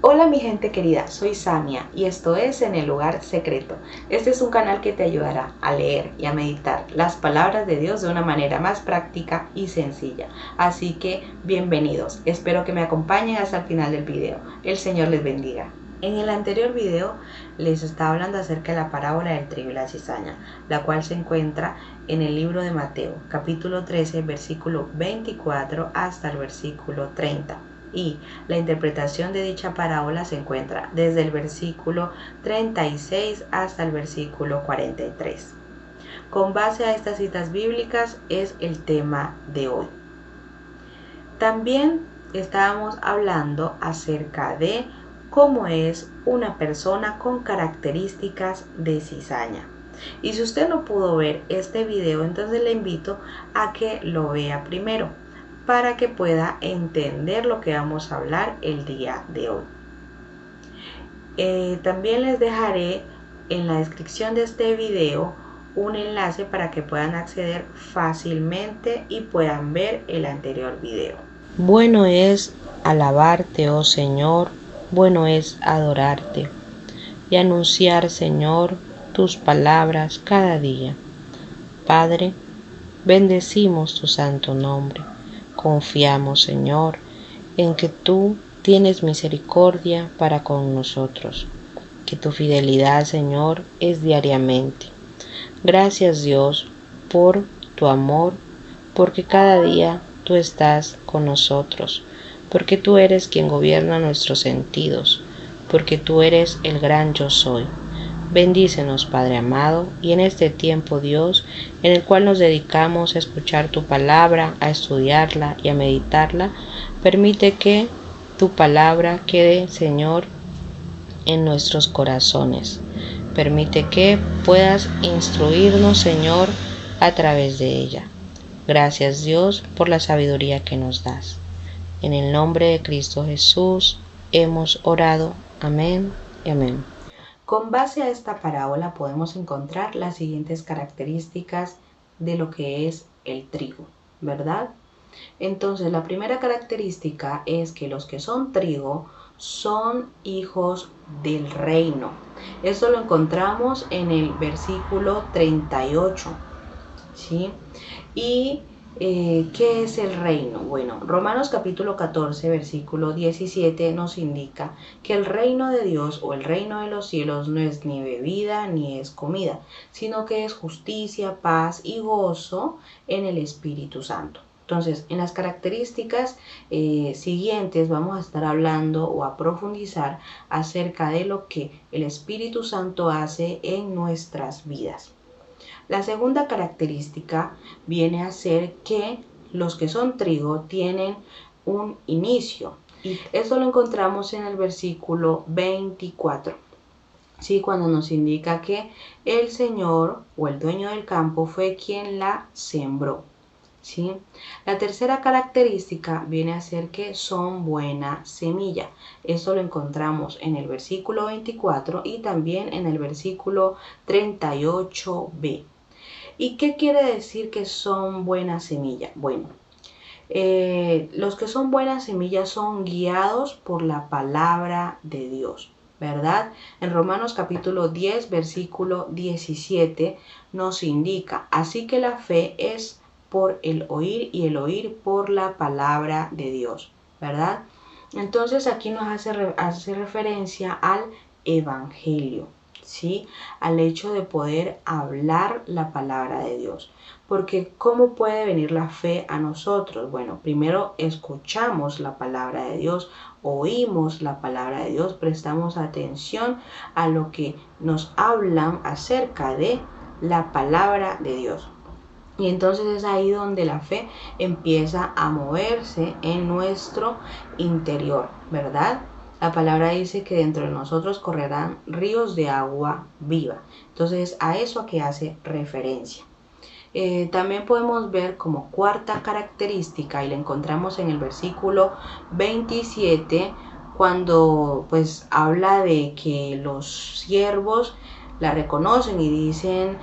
Hola mi gente querida, soy Samia y esto es En el Lugar Secreto. Este es un canal que te ayudará a leer y a meditar las palabras de Dios de una manera más práctica y sencilla. Así que bienvenidos, espero que me acompañen hasta el final del video. El Señor les bendiga. En el anterior video les estaba hablando acerca de la parábola del trigo y la cizaña, la cual se encuentra en el libro de Mateo, capítulo 13, versículo 24 hasta el versículo 30. Y la interpretación de dicha parábola se encuentra desde el versículo 36 hasta el versículo 43. Con base a estas citas bíblicas es el tema de hoy. También estábamos hablando acerca de cómo es una persona con características de cizaña. Y si usted no pudo ver este video, entonces le invito a que lo vea primero para que pueda entender lo que vamos a hablar el día de hoy. También les dejaré en la descripción de este video un enlace para que puedan acceder fácilmente y puedan ver el anterior video. Bueno es alabarte, oh Señor, bueno es adorarte y anunciar, Señor, tus palabras cada día. Padre, bendecimos tu santo nombre. Confiamos, Señor, en que tú tienes misericordia para con nosotros, que tu fidelidad, Señor, es diariamente. Gracias, Dios, por tu amor, porque cada día tú estás con nosotros, porque tú eres quien gobierna nuestros sentidos, porque tú eres el gran yo soy. Bendícenos, Padre amado, y en este tiempo, Dios, en el cual nos dedicamos a escuchar tu palabra, a estudiarla y a meditarla, permite que tu palabra quede, Señor, en nuestros corazones. Permite que puedas instruirnos, Señor, a través de ella. Gracias, Dios, por la sabiduría que nos das. En el nombre de Cristo Jesús hemos orado. Amén y amén. Con base a esta parábola podemos encontrar las siguientes características de lo que es el trigo, ¿verdad? Entonces, la primera característica es que los que son trigo son hijos del reino. Esto lo encontramos en el versículo 38, ¿sí? Y ¿qué es el reino? Bueno, Romanos capítulo 14, versículo 17 nos indica que el reino de Dios o el reino de los cielos no es ni bebida ni es comida, sino que es justicia, paz y gozo en el Espíritu Santo. Entonces, en las características siguientes vamos a estar hablando o a profundizar acerca de lo que el Espíritu Santo hace en nuestras vidas. La segunda característica viene a ser que los que son trigo tienen un inicio. Y esto lo encontramos en el versículo 24. Sí, cuando nos indica que el Señor o el dueño del campo fue quien la sembró. ¿Sí? La tercera característica viene a ser que son buena semilla. Esto lo encontramos en el versículo 24 y también en el versículo 38b. ¿Y qué quiere decir que son buena semilla? Bueno, los que son buenas semillas son guiados por la palabra de Dios, ¿verdad? En Romanos capítulo 10, versículo 17 nos indica, así que la fe es por el oír y el oír por la palabra de Dios, ¿verdad? Entonces aquí nos hace referencia al evangelio, ¿sí? Al hecho de poder hablar la palabra de Dios. Porque ¿cómo puede venir la fe a nosotros? Bueno, primero escuchamos la palabra de Dios, oímos la palabra de Dios, prestamos atención a lo que nos hablan acerca de la palabra de Dios. Y entonces es ahí donde la fe empieza a moverse en nuestro interior, ¿verdad? La palabra dice que dentro de nosotros correrán ríos de agua viva. Entonces a eso que hace referencia. También podemos ver como cuarta característica y la encontramos en el versículo 27 cuando pues habla de que los siervos la reconocen y dicen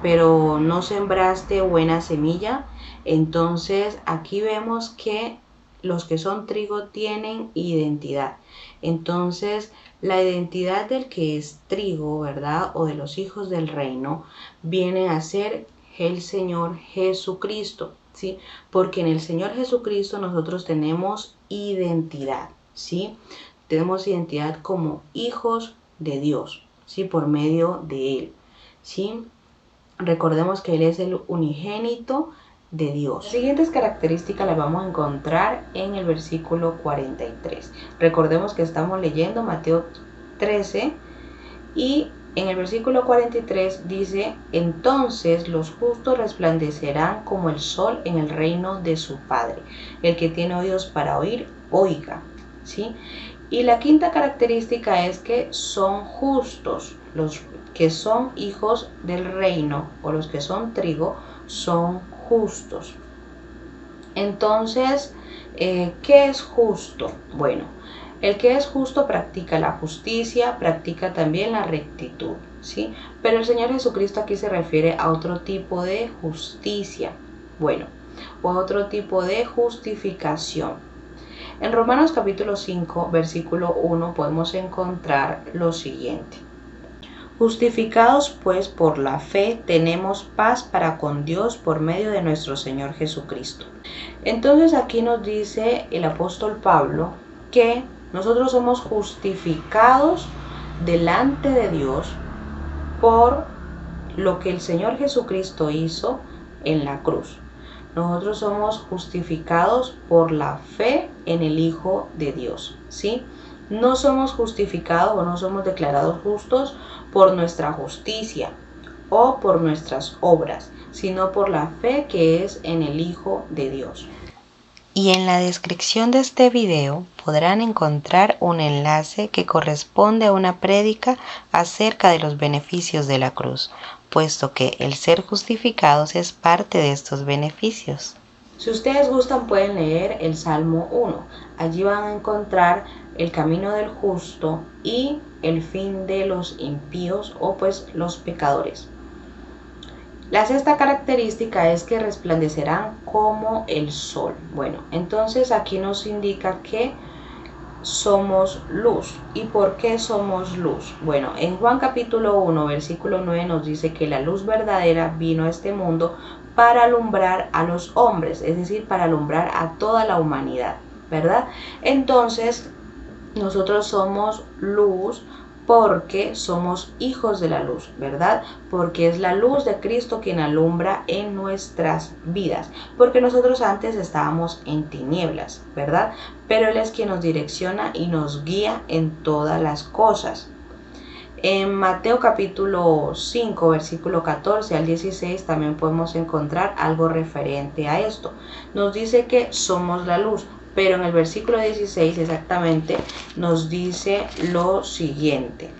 pero no sembraste buena semilla. Entonces aquí vemos que los que son trigo tienen identidad. Entonces, la identidad del que es trigo, ¿verdad? O de los hijos del reino, viene a ser el Señor Jesucristo, ¿sí? Porque en el Señor Jesucristo nosotros tenemos identidad, ¿sí? Tenemos identidad como hijos de Dios, ¿sí? Por medio de Él, ¿sí? Recordemos que Él es el unigénito de Dios. Las siguientes características las vamos a encontrar en el versículo 43. Recordemos que estamos leyendo Mateo 13 y en el versículo 43 dice: entonces los justos resplandecerán como el sol en el reino de su Padre. El que tiene oídos para oír, oiga, ¿sí? Y la quinta característica es que son justos. Los que son hijos del reino o los que son trigo son justos. Entonces, ¿qué es justo? Bueno, el que es justo practica la justicia, practica también la rectitud, ¿sí? Pero el Señor Jesucristo aquí se refiere a otro tipo de justicia, bueno, o a otro tipo de justificación. En Romanos capítulo 5, versículo 1 podemos encontrar lo siguiente: justificados pues por la fe tenemos paz para con Dios por medio de nuestro Señor Jesucristo. Entonces aquí nos dice el apóstol Pablo que nosotros somos justificados delante de Dios por lo que el Señor Jesucristo hizo en la cruz. Nosotros somos justificados por la fe en el Hijo de Dios, ¿sí? No somos justificados o no somos declarados justos por nuestra justicia o por nuestras obras, sino por la fe que es en el Hijo de Dios. Y en la descripción de este video podrán encontrar un enlace que corresponde a una prédica acerca de los beneficios de la cruz, puesto que el ser justificados es parte de estos beneficios. Si ustedes gustan pueden leer el Salmo 1. Allí van a encontrar el camino del justo y el fin de los impíos o pues los pecadores. La sexta característica es que resplandecerán como el sol. Bueno, entonces aquí nos indica que somos luz. ¿Y por qué somos luz? Bueno, en Juan capítulo 1, versículo 9 nos dice que la luz verdadera vino a este mundo para alumbrar a los hombres, es decir, para alumbrar a toda la humanidad, ¿verdad? Entonces, nosotros somos luz porque somos hijos de la luz, ¿verdad? Porque es la luz de Cristo quien alumbra en nuestras vidas, porque nosotros antes estábamos en tinieblas, ¿verdad? Pero Él es quien nos direcciona y nos guía en todas las cosas. En Mateo capítulo 5, versículo 14 al 16 también podemos encontrar algo referente a esto. Nos dice que somos la luz, pero en el versículo 16 exactamente nos dice lo siguiente: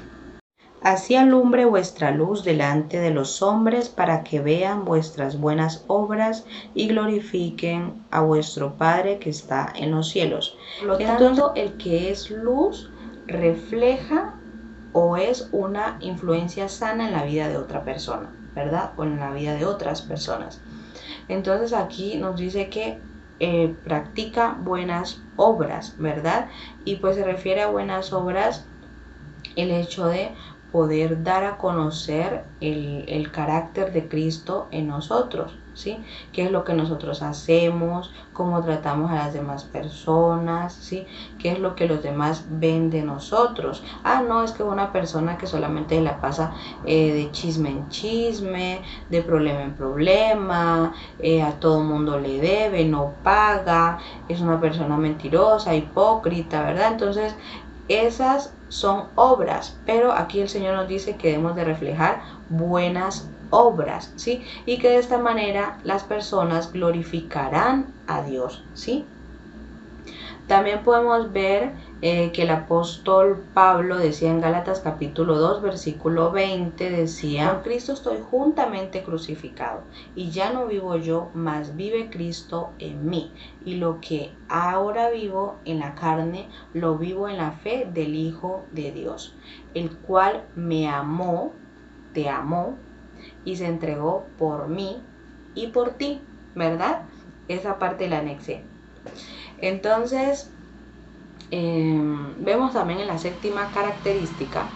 así alumbre vuestra luz delante de los hombres para que vean vuestras buenas obras y glorifiquen a vuestro Padre que está en los cielos. Por lo tanto, el que es luz refleja o es una influencia sana en la vida de otra persona, ¿verdad? O en la vida de otras personas. Entonces aquí nos dice que practica buenas obras, ¿verdad? Y pues se refiere a buenas obras el hecho de poder dar a conocer el carácter de Cristo en nosotros, ¿sí? ¿Qué es lo que nosotros hacemos? ¿Cómo tratamos a las demás personas? ¿Sí? ¿Qué es lo que los demás ven de nosotros? Ah, no, es que una persona que solamente la pasa de chisme en chisme, de problema en problema, a todo mundo le debe, no paga, es una persona mentirosa, hipócrita, ¿verdad? Entonces, esas son obras, pero aquí el Señor nos dice que debemos de reflejar buenas obras, ¿sí? Y que de esta manera las personas glorificarán a Dios, ¿sí? También podemos ver que el apóstol Pablo decía en Gálatas capítulo 2, versículo 20, decía: con Cristo estoy juntamente crucificado, y ya no vivo yo, mas vive Cristo en mí. Y lo que ahora vivo en la carne, lo vivo en la fe del Hijo de Dios, el cual me amó, te amó, y se entregó por mí y por ti, ¿verdad? Esa parte la anexé. Entonces, vemos también en la séptima característica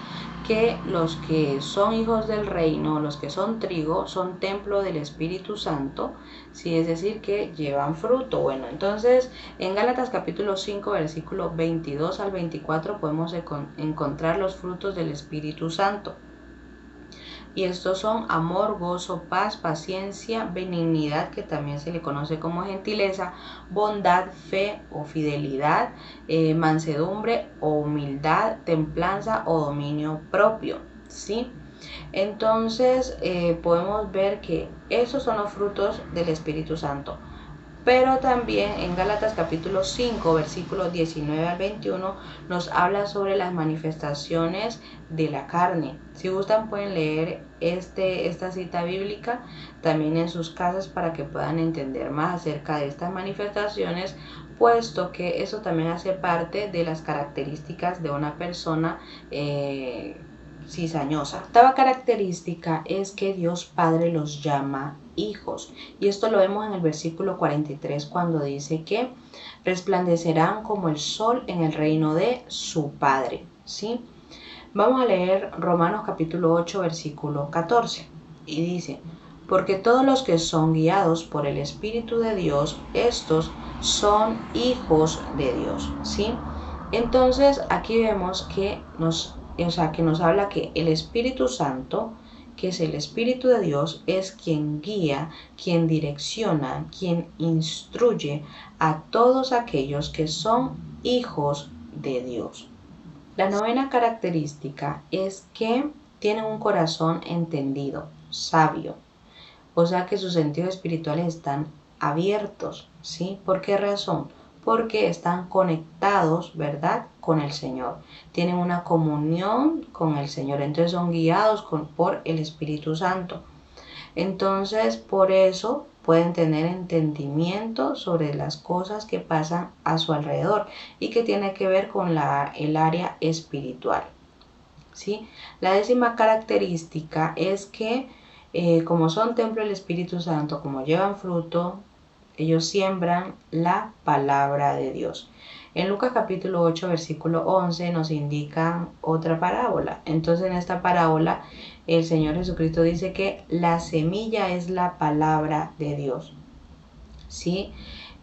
que los que son hijos del reino, los que son trigo, son templo del Espíritu Santo, ¿sí? Es decir, que llevan fruto. Bueno, entonces en Gálatas capítulo 5, versículo 22 al 24 podemos encontrar los frutos del Espíritu Santo. Y estos son amor, gozo, paz, paciencia, benignidad, que también se le conoce como gentileza, bondad, fe o fidelidad, mansedumbre o humildad, templanza o dominio propio, ¿sí? Entonces podemos ver que esos son los frutos del Espíritu Santo. Pero también en Gálatas capítulo 5, versículos 19 al 21, nos habla sobre las manifestaciones de la carne. Si gustan pueden leer esta cita bíblica también en sus casas para que puedan entender más acerca de estas manifestaciones, puesto que eso también hace parte de las características de una persona cizañosa. La octava característica es que Dios Padre los llama hijos, y esto lo vemos en el versículo 43 cuando dice que resplandecerán como el sol en el reino de su Padre, ¿sí? Vamos a leer Romanos capítulo 8 versículo 14 y dice: porque todos los que son guiados por el Espíritu de Dios, estos son hijos de Dios, ¿sí? Entonces aquí vemos que nos habla que el Espíritu Santo, que es el Espíritu de Dios, es quien guía, quien direcciona, quien instruye a todos aquellos que son hijos de Dios. La novena característica es que tienen un corazón entendido, sabio, o sea que sus sentidos espirituales están abiertos, ¿sí? ¿Por qué razón? Porque están conectados, ¿verdad?, con el Señor. Tienen una comunión con el Señor, entonces son guiados por el Espíritu Santo. Entonces, por eso pueden tener entendimiento sobre las cosas que pasan a su alrededor y que tiene que ver con el área espiritual, ¿sí? La 10ª característica es que como son templo del Espíritu Santo, como llevan fruto, ellos siembran la palabra de Dios. En Lucas capítulo 8, versículo 11 nos indica otra parábola. Entonces en esta parábola el Señor Jesucristo dice que la semilla es la palabra de Dios, ¿sí?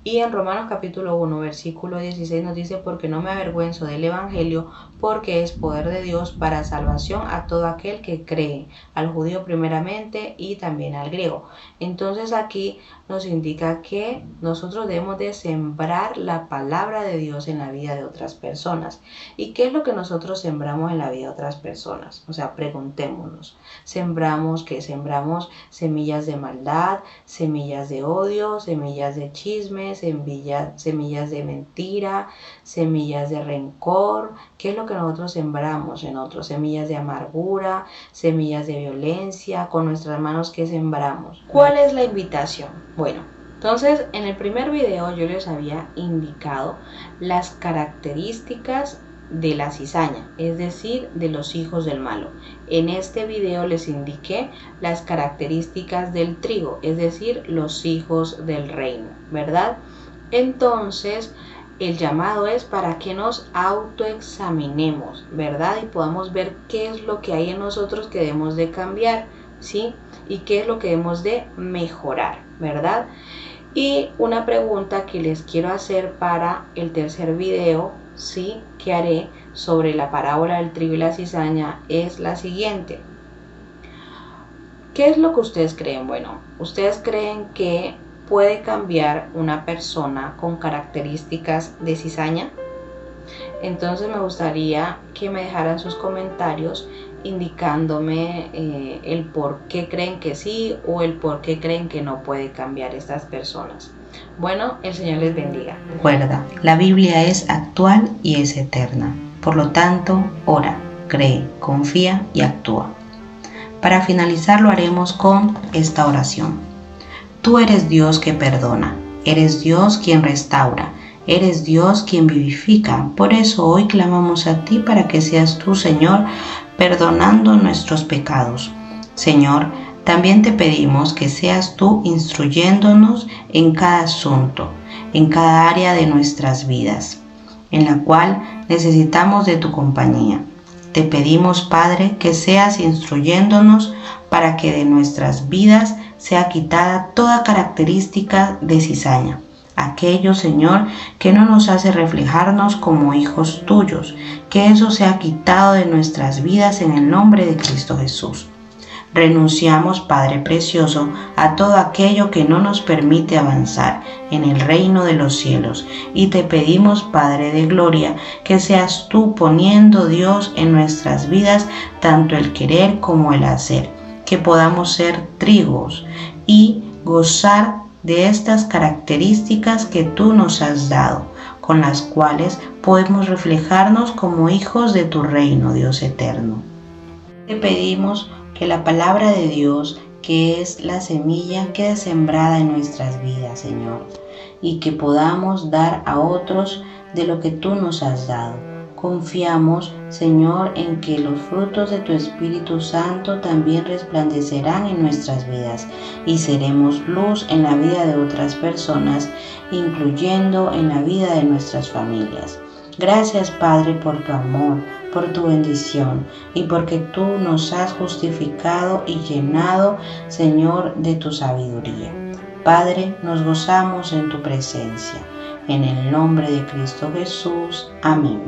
Y en Romanos capítulo 1, versículo 16 nos dice: porque no me avergüenzo del Evangelio, porque es poder de Dios para salvación a todo aquel que cree, al judío primeramente y también al griego. Entonces aquí nos indica que nosotros debemos de sembrar la palabra de Dios en la vida de otras personas. ¿Y qué es lo que nosotros sembramos en la vida de otras personas? O sea, preguntémonos. Sembramos semillas de maldad, semillas de odio, semillas de chisme, semillas de mentira, semillas de rencor. ¿Qué es lo que nosotros sembramos en otros? Semillas de amargura, semillas de violencia. Con nuestras manos, ¿qué sembramos? ¿Cuál es la invitación? Bueno, entonces en el primer video yo les había indicado las características de la cizaña, es decir, de los hijos del malo. En este video les indiqué las características del trigo, es decir, los hijos del reino, ¿verdad? Entonces el llamado es para que nos autoexaminemos, ¿verdad? Y podamos ver qué es lo que hay en nosotros que debemos de cambiar, ¿sí? Y qué es lo que debemos de mejorar, ¿verdad? Y una pregunta que les quiero hacer para el tercer video, ¿sí?, que haré sobre la parábola del trigo y la cizaña es la siguiente. ¿Qué es lo que ustedes creen? Bueno, ¿ustedes creen que puede cambiar una persona con características de cizaña? Entonces me gustaría que me dejaran sus comentarios indicándome el por qué creen que sí o el por qué creen que no puede cambiar estas personas. Bueno, el Señor les bendiga. Recuerda, la Biblia es actual y es eterna. Por lo tanto, ora, cree, confía y actúa. Para finalizar lo haremos con esta oración. Tú eres Dios que perdona, eres Dios quien restaura, eres Dios quien vivifica. Por eso hoy clamamos a ti para que seas tú, Señor, perdonando nuestros pecados. Señor, también te pedimos que seas tú instruyéndonos en cada asunto, en cada área de nuestras vidas, en la cual necesitamos de tu compañía. Te pedimos, Padre, que seas instruyéndonos para que de nuestras vidas sea quitada toda característica de cizaña, aquello, Señor, que no nos hace reflejarnos como hijos tuyos, que eso sea quitado de nuestras vidas en el nombre de Cristo Jesús. Renunciamos, Padre Precioso, a todo aquello que no nos permite avanzar en el reino de los cielos y te pedimos, Padre de Gloria, que seas tú poniendo, Dios, en nuestras vidas tanto el querer como el hacer, que podamos ser trigos y gozar de estas características que tú nos has dado, con las cuales podemos reflejarnos como hijos de tu reino, Dios eterno. Te pedimos que la palabra de Dios, que es la semilla, quede sembrada en nuestras vidas, Señor, y que podamos dar a otros de lo que tú nos has dado. Confiamos, Señor, en que los frutos de tu Espíritu Santo también resplandecerán en nuestras vidas y seremos luz en la vida de otras personas, incluyendo en la vida de nuestras familias. Gracias, Padre, por tu amor, por tu bendición y porque tú nos has justificado y llenado, Señor, de tu sabiduría. Padre, nos gozamos en tu presencia. En el nombre de Cristo Jesús. Amén.